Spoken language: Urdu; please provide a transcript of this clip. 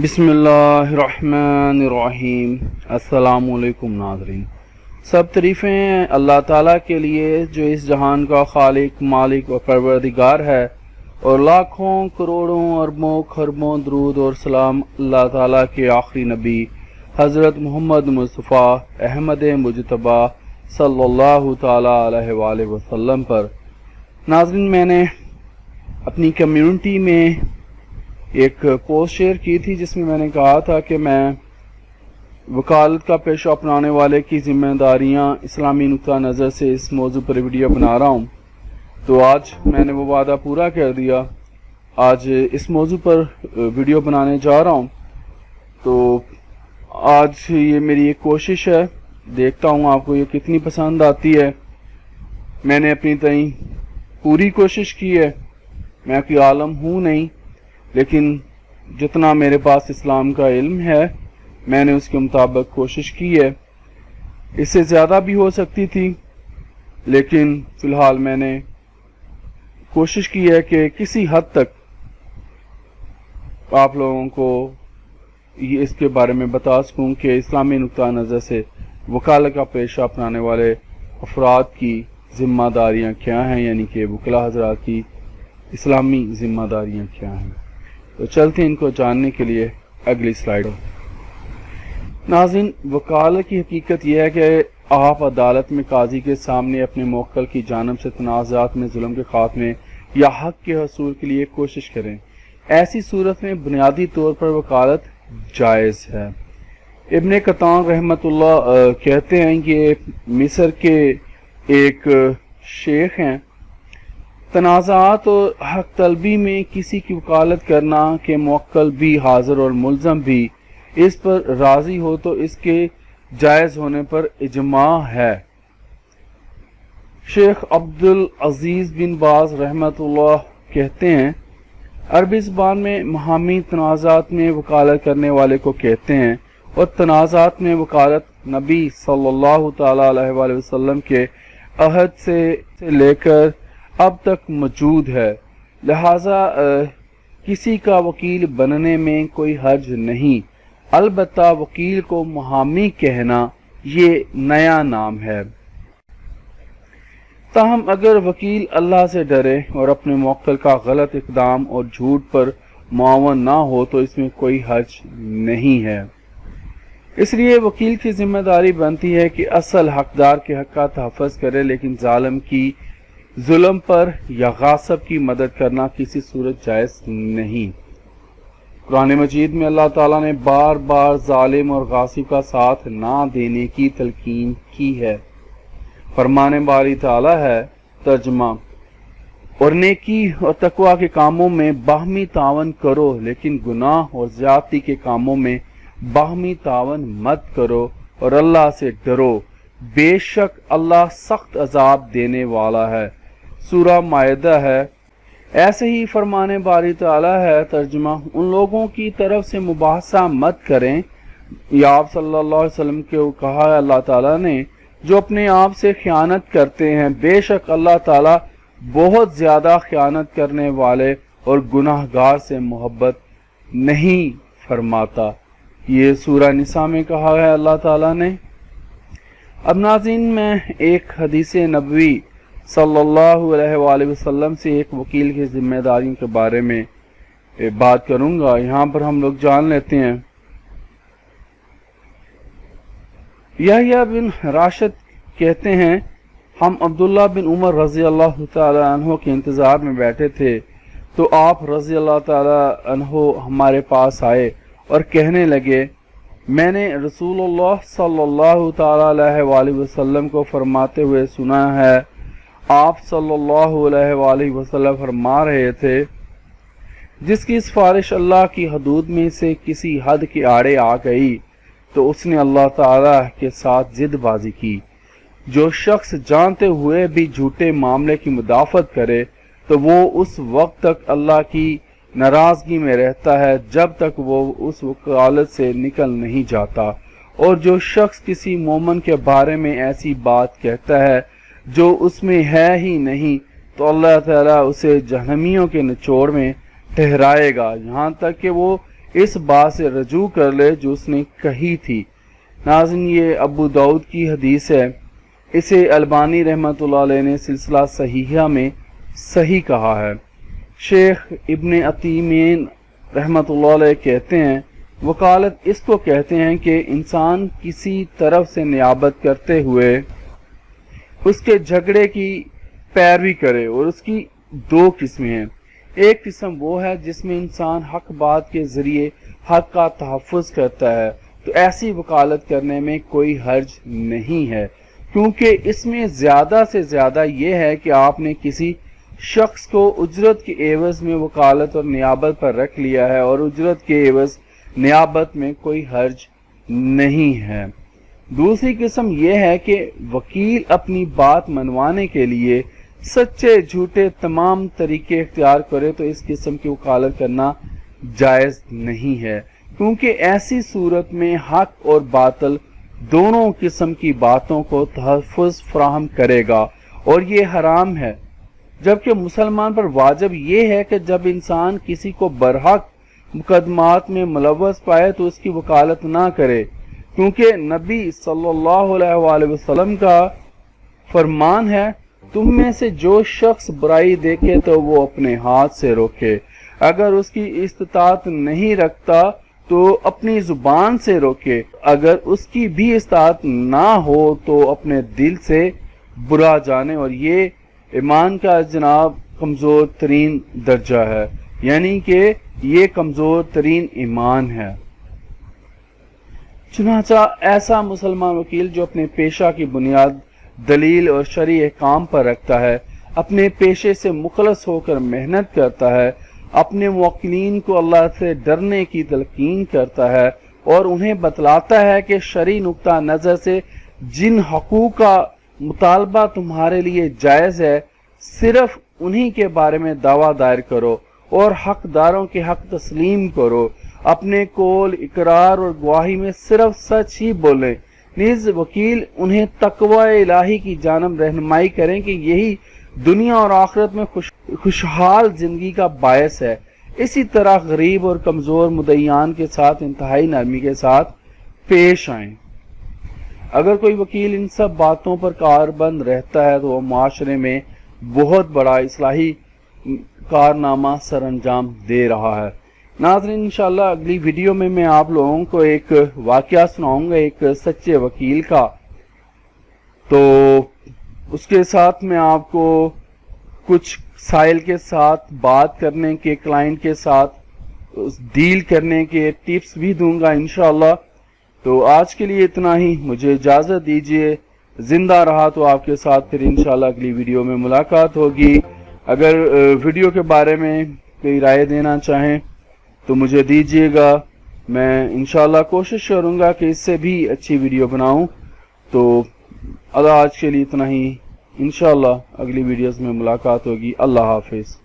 بسم اللہ الرحمن الرحیم۔ السلام علیکم ناظرین، سب تعریفیں اللہ تعالیٰ کے لیے جو اس جہان کا خالق، مالک و پروردگار ہے، اور لاکھوں کروڑوں اربوں خربوں درود اور سلام اللہ تعالیٰ کے آخری نبی حضرت محمد مصطفیٰ احمد مجتبیٰ صلی اللہ تعالیٰ علیہ وآلہ وسلم پر۔ ناظرین، میں نے اپنی کمیونٹی میں ایک پوسٹ شیئر کی تھی جس میں نے کہا تھا کہ میں وکالت کا پیشہ اپنانے والے کی ذمہ داریاں اسلامی نقطہ نظر سے اس موضوع پر ویڈیو بنا رہا ہوں، تو آج میں نے وہ وعدہ پورا کر دیا۔ آج اس موضوع پر ویڈیو بنانے جا رہا ہوں، تو آج یہ میری ایک کوشش ہے، دیکھتا ہوں آپ کو یہ کتنی پسند آتی ہے۔ میں نے اپنی تئیں پوری کوشش کی ہے، میں کوئی عالم ہوں نہیں، لیکن جتنا میرے پاس اسلام کا علم ہے میں نے اس کے مطابق کوشش کی ہے۔ اس سے زیادہ بھی ہو سکتی تھی، لیکن فی الحال میں نے کوشش کی ہے کہ کسی حد تک آپ لوگوں کو یہ اس کے بارے میں بتا سکوں کہ اسلامی نقطہ نظر سے وکالت کا پیشہ اپنانے والے افراد کی ذمہ داریاں کیا ہیں، یعنی کہ وکلا حضرات کی اسلامی ذمہ داریاں کیا ہیں۔ تو چلتے ہیں ان کو جاننے کے لیے اگلی سلائیڈ۔ ناظرین، وکالت کی حقیقت یہ ہے کہ آپ عدالت میں قاضی کے سامنے اپنے موکل کی جانب سے تنازعات میں ظلم کے خاتمے یا حق کے حصول کے لیے کوشش کریں۔ ایسی صورت میں بنیادی طور پر وکالت جائز ہے۔ ابن قطان رحمۃ اللہ کہتے ہیں کہ مصر کے ایک شیخ ہیں، تنازعات اور حق طلبی میں کسی کی وکالت کرنا کہ موکل بھی حاضر اور ملزم بھی اس پر راضی ہو تو اس کے جائز ہونے پر اجماع ہے۔ شیخ عبدالعزیز بن باز رحمۃ اللہ کہتے ہیں، عربی زبان میں محامی تنازعات میں وکالت کرنے والے کو کہتے ہیں، اور تنازعات میں وکالت نبی صلی اللہ تعالیٰ علیہ وآلہ وسلم کے عہد سے لے کر اب تک موجود ہے، لہذا کسی کا وکیل بننے میں کوئی حرج نہیں، البتہ وکیل کو محامی کہنا یہ نیا نام ہے۔ تاہم اگر وکیل اللہ سے ڈرے اور اپنے موکل کا غلط اقدام اور جھوٹ پر معاون نہ ہو تو اس میں کوئی حرج نہیں ہے۔ اس لیے وکیل کی ذمہ داری بنتی ہے کہ اصل حقدار کے حق کا تحفظ کرے، لیکن ظالم کی ظلم پر یا غاصب کی مدد کرنا کسی صورت جائز نہیں۔ قرآن مجید میں اللہ تعالیٰ نے بار بار ظالم اور غاصب کا ساتھ نہ دینے کی تلقین کی ہے۔ فرمان باری تعالیٰ ہے، ترجمہ، اور نیکی اور تقوی کے کاموں میں باہمی تعاون کرو، لیکن گناہ اور زیادتی کے کاموں میں باہمی تعاون مت کرو، اور اللہ سے ڈرو، بے شک اللہ سخت عذاب دینے والا ہے۔ سورہ مائدہ ہے۔ ایسے ہی فرمان باری تعالیٰ ہے، ترجمہ، ان لوگوں کی طرف سے مباحثہ مت کریں، یا آپ صلی اللہ علیہ وسلم کو کہا ہے اللہ تعالیٰ نے، جو اپنے آپ سے خیانت کرتے ہیں، بے شک اللہ تعالیٰ بہت زیادہ خیانت کرنے والے اور گناہ گار سے محبت نہیں فرماتا۔ یہ سورہ نساء میں کہا ہے اللہ تعالیٰ نے۔ اب ناظرین، میں ایک حدیث نبوی صلی اللہ علیہ وآلہ وسلم سے ایک وکیل کی ذمہ داریوں کے بارے میں بات کروں گا۔ یہاں پر ہم لوگ جان لیتے ہیں، یحییٰ بن راشد کہتے ہیں، ہم عبداللہ بن عمر رضی اللہ تعالی عنہ کے انتظار میں بیٹھے تھے تو آپ رضی اللہ تعالی عنہ ہمارے پاس آئے اور کہنے لگے، میں نے رسول اللہ صلی اللہ تعالی علیہ وآلہ وسلم کو فرماتے ہوئے سنا ہے، آپ صلی اللہ علیہ وآلہ وسلم فرما رہے تھے، جس کی سفارش اللہ کی حدود میں سے کسی حد کے آڑے آ گئی تو اس نے اللہ تعالیٰ کے ساتھ ضد بازی کی۔ جو شخص جانتے ہوئے بھی جھوٹے معاملے کی مدافعت کرے تو وہ اس وقت تک اللہ کی ناراضگی میں رہتا ہے جب تک وہ اس وکالت سے نکل نہیں جاتا، اور جو شخص کسی مومن کے بارے میں ایسی بات کہتا ہے جو اس میں ہے ہی نہیں تو اللہ تعالیٰ اسے جہنمیوں کے نچوڑ میں ٹھہرائے گا، یہاں تک کہ وہ اس بات سے رجوع کر لے جو اس نے کہی تھی۔ ناظرین، یہ ابو داؤد کی حدیث ہے، اسے البانی رحمۃ اللہ علیہ نے سلسلہ صحیحہ میں صحیح کہا ہے۔ شیخ ابن عثیمین رحمۃ اللہ علیہ کہتے ہیں وکالت اس کو کہتے ہیں کہ انسان کسی طرف سے نیابت کرتے ہوئے اس کے جھگڑے کی پیروی کرے، اور اس کی دو قسمیں ہیں۔ ایک قسم وہ ہے جس میں انسان حق بات کے ذریعے حق کا تحفظ کرتا ہے، تو ایسی وکالت کرنے میں کوئی حرج نہیں ہے، کیونکہ اس میں زیادہ سے زیادہ یہ ہے کہ آپ نے کسی شخص کو اجرت کے عوض میں وکالت اور نیابت پر رکھ لیا ہے، اور اجرت کے عوض نیابت میں کوئی حرج نہیں ہے۔ دوسری قسم یہ ہے کہ وکیل اپنی بات منوانے کے لیے سچے جھوٹے تمام طریقے اختیار کرے، تو اس قسم کی وکالت کرنا جائز نہیں ہے، کیونکہ ایسی صورت میں حق اور باطل دونوں قسم کی باتوں کو تحفظ فراہم کرے گا، اور یہ حرام ہے۔ جبکہ مسلمان پر واجب یہ ہے کہ جب انسان کسی کو برحق مقدمات میں ملوث پائے تو اس کی وکالت نہ کرے، کیونکہ نبی صلی اللہ علیہ وآلہ وسلم کا فرمان ہے تم میں سے جو شخص برائی دیکھے تو وہ اپنے ہاتھ سے روکے، اگر اس کی استطاعت نہیں رکھتا تو اپنی زبان سے روکے، اگر اس کی بھی استطاعت نہ ہو تو اپنے دل سے برا جانے، اور یہ ایمان کا جناب کمزور ترین درجہ ہے، یعنی کہ یہ کمزور ترین ایمان ہے۔ چنانچہ ایسا مسلمان وکیل جو اپنے پیشہ کی بنیاد دلیل اور شرعی احکام پر رکھتا ہے، اپنے پیشے سے مخلص ہو کر محنت کرتا ہے، اپنے موکلین کو اللہ سے ڈرنے کی تلقین کرتا ہے، اور انہیں بتلاتا ہے کہ شرعی نقطہ نظر سے جن حقوق کا مطالبہ تمہارے لیے جائز ہے صرف انہی کے بارے میں دعویٰ دائر کرو، اور حقداروں کے حق تسلیم کرو، اپنے قول اقرار اور گواہی میں صرف سچ ہی بولیں، نیز وکیل انہیں تقوی الہی کی جانب رہنمائی کریں کہ یہی دنیا اور آخرت میں خوشحال زندگی کا باعث ہے۔ اسی طرح غریب اور کمزور مدعیان کے ساتھ انتہائی نرمی کے ساتھ پیش آئیں۔ اگر کوئی وکیل ان سب باتوں پر کاربند رہتا ہے تو وہ معاشرے میں بہت بڑا اصلاحی کارنامہ سر انجام دے رہا ہے۔ ناظرین، انشاءاللہ اگلی ویڈیو میں آپ لوگوں کو ایک واقعہ سناؤں گا ایک سچے وکیل کا، تو اس کے ساتھ میں آپ کو کچھ سائل کے ساتھ بات کرنے کے، کلائنٹ کے ساتھ ڈیل کرنے کے ٹپس بھی دوں گا انشاءاللہ۔ تو آج کے لیے اتنا ہی، مجھے اجازت دیجیے، زندہ رہا تو آپ کے ساتھ پھر انشاءاللہ اگلی ویڈیو میں ملاقات ہوگی۔ اگر ویڈیو کے بارے میں کوئی رائے دینا چاہیں تو مجھے دیجیے گا، میں انشاءاللہ کوشش کروں گا کہ اس سے بھی اچھی ویڈیو بناؤں۔ تو آج کے لیے اتنا ہی، انشاءاللہ اگلی ویڈیوز میں ملاقات ہوگی۔ اللہ حافظ۔